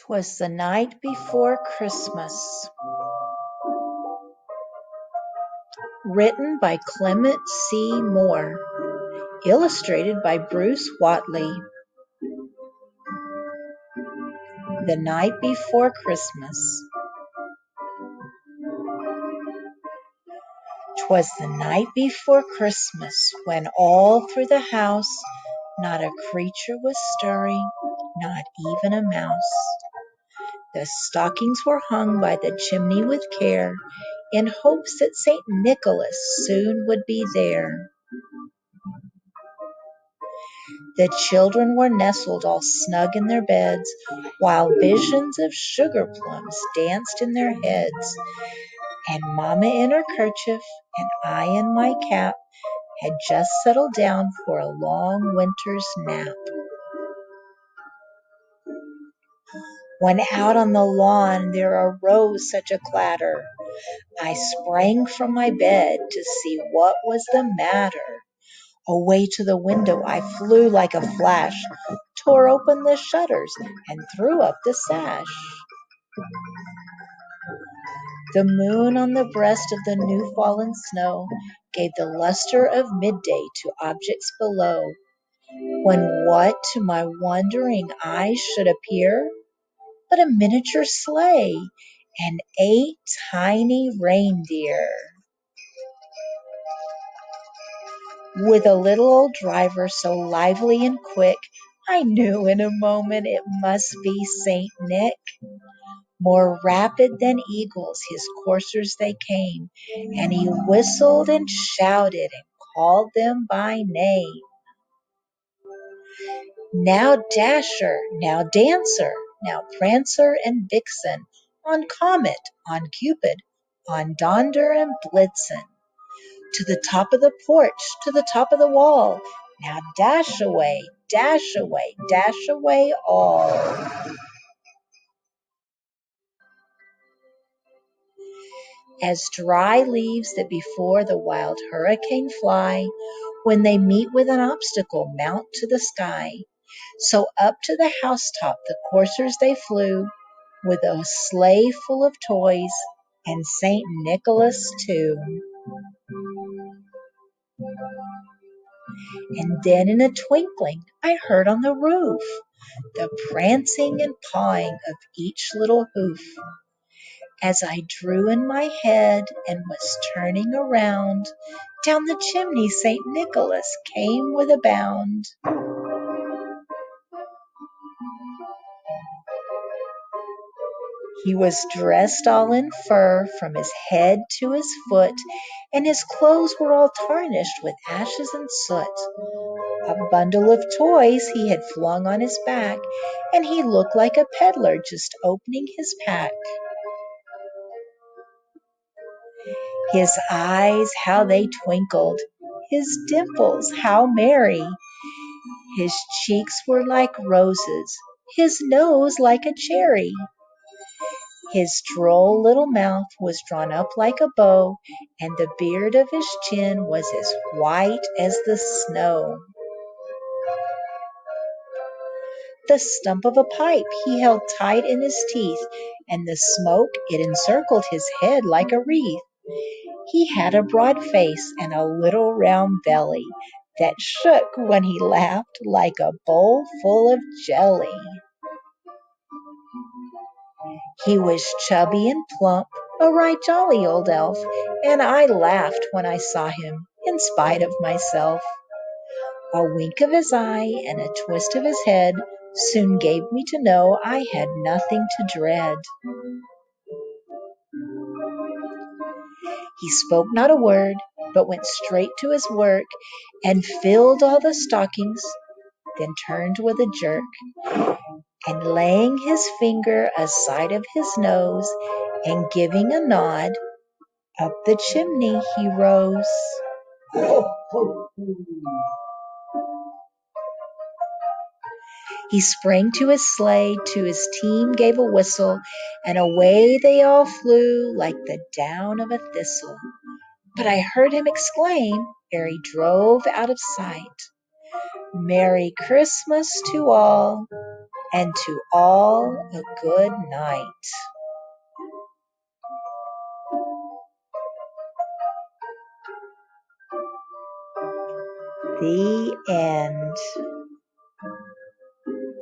'Twas the night before Christmas. Written by Clement C. Moore. Illustrated by Bruce Whatley. The night before Christmas. 'Twas the night before Christmas, when all through the house not a creature was stirring, not even a mouse. The stockings were hung by the chimney with care, in hopes that St. Nicholas soon would be there. The children were nestled all snug in their beds, while visions of sugar plums danced in their heads. And Mama in her kerchief, and I in my cap, had just settled down for a long winter's nap. When out on the lawn there arose such a clatter, I sprang from my bed to see what was the matter. Away to the window I flew like a flash, tore open the shutters, and threw up the sash. The moon on the breast of the new fallen snow gave the luster of midday to objects below, when what to my wondering eyes should appear but a miniature sleigh and 8 tiny reindeer, with a little old driver so lively and quick, I knew in a moment it must be Saint Nick. More rapid than eagles his coursers they came, and he whistled and shouted and called them by name. Now Dasher, now Dancer, now Prancer and Vixen, on Comet, on Cupid, on Donder and Blitzen. To the top of the porch, to the top of the wall, now dash away, dash away, dash away all. As dry leaves that before the wild hurricane fly, when they meet with an obstacle mount to the sky, so up to the housetop the coursers they flew, with a sleigh full of toys, and Saint Nicholas too. And then in a twinkling I heard on the roof the prancing and pawing of each little hoof. As I drew in my head and was turning around, down the chimney St. Nicholas came with a bound. He was dressed all in fur from his head to his foot, and his clothes were all tarnished with ashes and soot. A bundle of toys he had flung on his back, and he looked like a peddler just opening his pack. His eyes, how they twinkled, his dimples, how merry. His cheeks were like roses, his nose like a cherry. His droll little mouth was drawn up like a bow, and the beard of his chin was as white as the snow. The stump of a pipe he held tight in his teeth, and the smoke, it encircled his head like a wreath. He had a broad face and a little round belly that shook when he laughed like a bowl full of jelly. He was chubby and plump, a right jolly old elf, and I laughed when I saw him, in spite of myself. A wink of his eye and a twist of his head soon gave me to know I had nothing to dread. He spoke not a word, but went straight to his work and filled all the stockings, then turned with a jerk, and laying his finger aside of his nose and giving a nod, up the chimney he rose. He sprang to his sleigh, to his team gave a whistle, and away they all flew like the down of a thistle. But I heard him exclaim, ere he drove out of sight, "Merry Christmas to all, and to all a good night. The end.